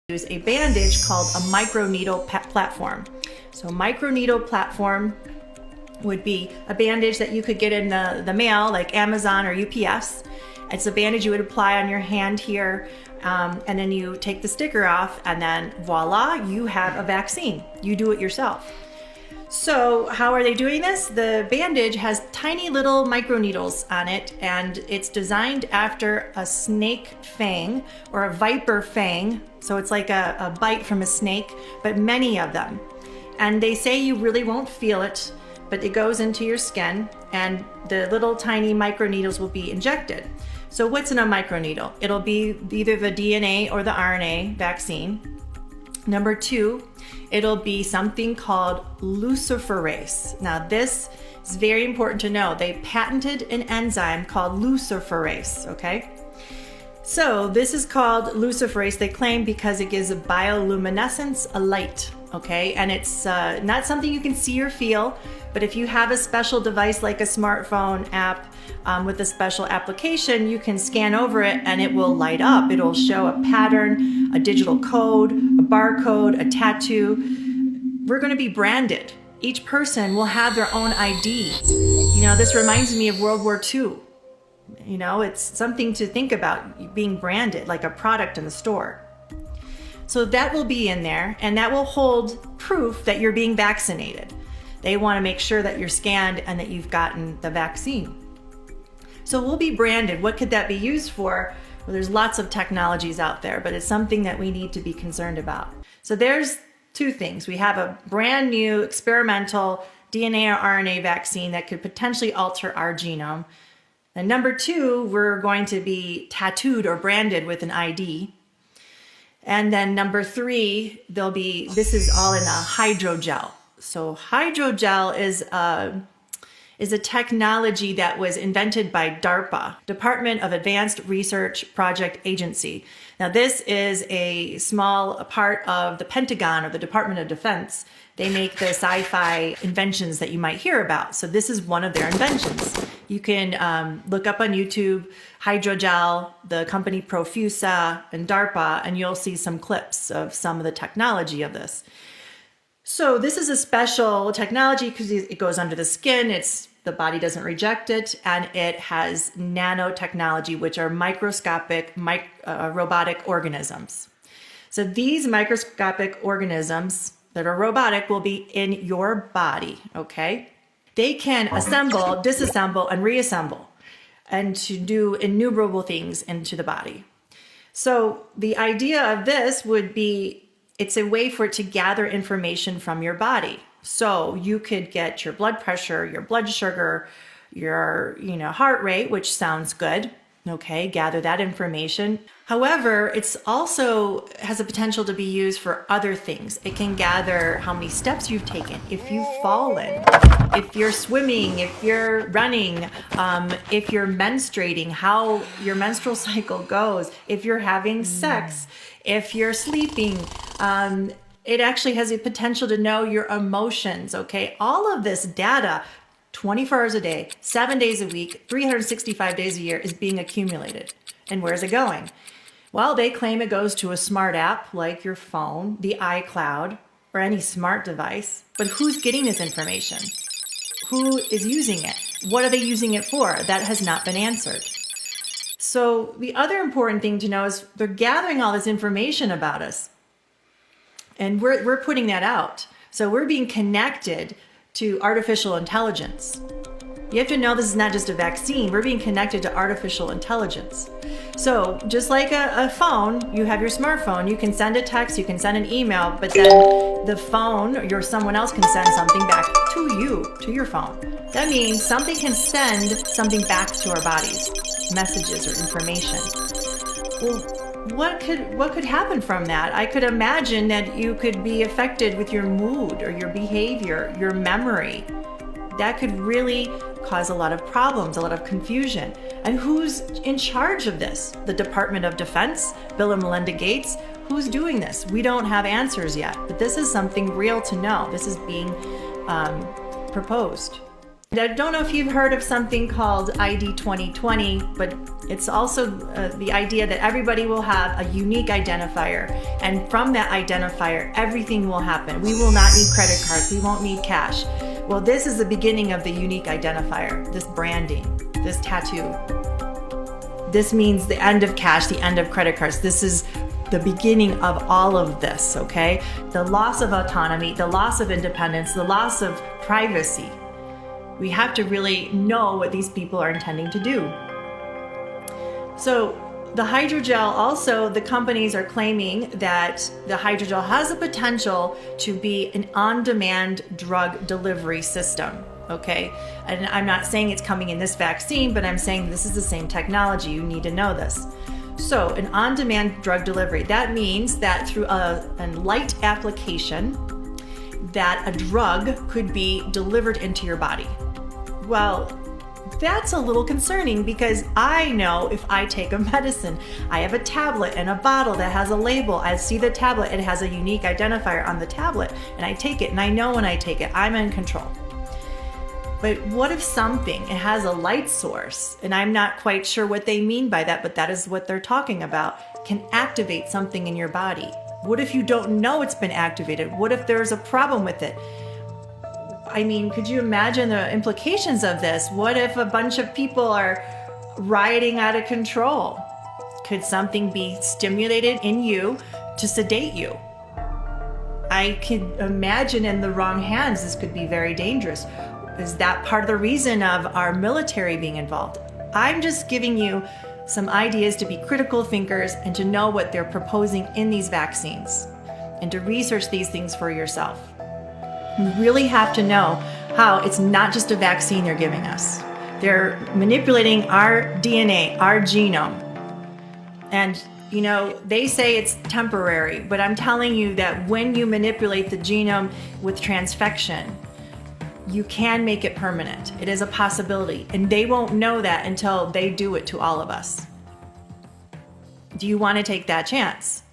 use a bandage called a microneedle platform. So microneedle platform would be a bandage that you could get in the mail, like Amazon or UPS. It's a bandage you would apply on your hand here, and then you take the sticker off, and then voila, you have a vaccine. You do it yourself. So how are they doing this? The bandage has tiny little microneedles on it, and it's designed after a snake fang or a viper fang. So it's like a bite from a snake, but many of them. And they say you really won't feel it, but it goes into your skin, and the little tiny microneedles will be injected. So what's in a microneedle? It'll be either the DNA or the RNA vaccine. Number 2, it'll be something called luciferase. Now this is very important to know. They patented an enzyme called luciferase, okay? So this is called luciferase, they claim, because it gives a bioluminescence, a light, okay? And it's not something you can see or feel, but if you have a special device like a smartphone app with a special application, you can scan over it and it will light up. It'll show a pattern, a digital code, a barcode, a tattoo. We're going to be branded. Each person will have their own ID. You know, this reminds me of World War II. You know, it's something to think about, being branded like a product in the store. So that will be in there, and that will hold proof that you're being vaccinated. They want to make sure that you're scanned and that you've gotten the vaccine. So we'll be branded. What could that be used for? Well, there's lots of technologies out there, but it's something that we need to be concerned about. So there's 2 things. We have a brand new experimental DNA or RNA vaccine that could potentially alter our genome. And number 2, we're going to be tattooed or branded with an ID. And then number 3, this is all in a hydrogel. So hydrogel is a technology that was invented by DARPA, Department of Advanced Research Project Agency. Now this is a small part of the Pentagon or the Department of Defense. They make the sci-fi inventions that you might hear about. So this is one of their inventions. You can look up on YouTube, hydrogel, the company Profusa, and DARPA, and you'll see some clips of some of the technology of this. So this is a special technology because it goes under the skin. The body doesn't reject it, and it has nanotechnology, which are microscopic robotic organisms. So these microscopic organisms that are robotic will be in your body, okay? They can assemble, disassemble, and reassemble, and to do innumerable things into the body. So the idea of this would be, it's a way for it to gather information from your body. So you could get your blood pressure, your blood sugar, your heart rate, which sounds good. Okay, gather that information. However, it's also has a potential to be used for other things. It can gather how many steps you've taken, if you've fallen, if you're swimming, if you're running, if you're menstruating, how your menstrual cycle goes, if you're having sex, if you're sleeping. It actually has a potential to know your emotions, okay? All of this data, 24 hours a day, 7 days a week, 365 days a year is being accumulated. And where's it going? Well, they claim it goes to a smart app like your phone, the iCloud, or any smart device. But who's getting this information? Who is using it? What are they using it for? That has not been answered. So the other important thing to know is they're gathering all this information about us. And we're putting that out. So we're being connected to artificial intelligence. You have to know this is not just a vaccine. We're being connected to artificial intelligence. So just like a phone, you have your smartphone, you can send a text, you can send an email, but then the phone or someone else can send something back to you, to your phone. That means something can send something back to our bodies, messages or information. Well, what could happen from that? I could imagine that you could be affected with your mood or your behavior, your memory. That could really cause a lot of problems, a lot of confusion. And who's in charge of this? The Department of Defense, Bill and Melinda Gates? Who's doing this? We don't have answers yet, but this is something real to know. This is being proposed. I don't know if you've heard of something called ID 2020, but it's also the idea that everybody will have a unique identifier. And from that identifier, everything will happen. We will not need credit cards. We won't need cash. Well, this is the beginning of the unique identifier, this branding, this tattoo. This means the end of cash, the end of credit cards. This is the beginning of all of this, okay? The loss of autonomy, the loss of independence, the loss of privacy. We have to really know what these people are intending to do. So the hydrogel also, the companies are claiming that the hydrogel has the potential to be an on-demand drug delivery system, okay? And I'm not saying it's coming in this vaccine, but I'm saying this is the same technology. You need to know this. So an on-demand drug delivery, that means that through a light application, that a drug could be delivered into your body. Well, that's a little concerning because I know if I take a medicine, I have a tablet and a bottle that has a label. I see the tablet, it has a unique identifier on the tablet, and I take it, and I know when I take it, I'm in control. But what if something, it has a light source, and I'm not quite sure what they mean by that, but that is what they're talking about, can activate something in your body? What if you don't know it's been activated? What if there's a problem with it? I mean, could you imagine the implications of this? What if a bunch of people are rioting out of control? Could something be stimulated in you to sedate you? I could imagine in the wrong hands, this could be very dangerous. Is that part of the reason of our military being involved? I'm just giving you some ideas to be critical thinkers and to know what they're proposing in these vaccines and to research these things for yourself. You really have to know how it's not just a vaccine they're giving us. They're manipulating our DNA, our genome. And, you know, they say it's temporary, but I'm telling you that when you manipulate the genome with transfection, you can make it permanent. It is a possibility. And they won't know that until they do it to all of us. Do you want to take that chance?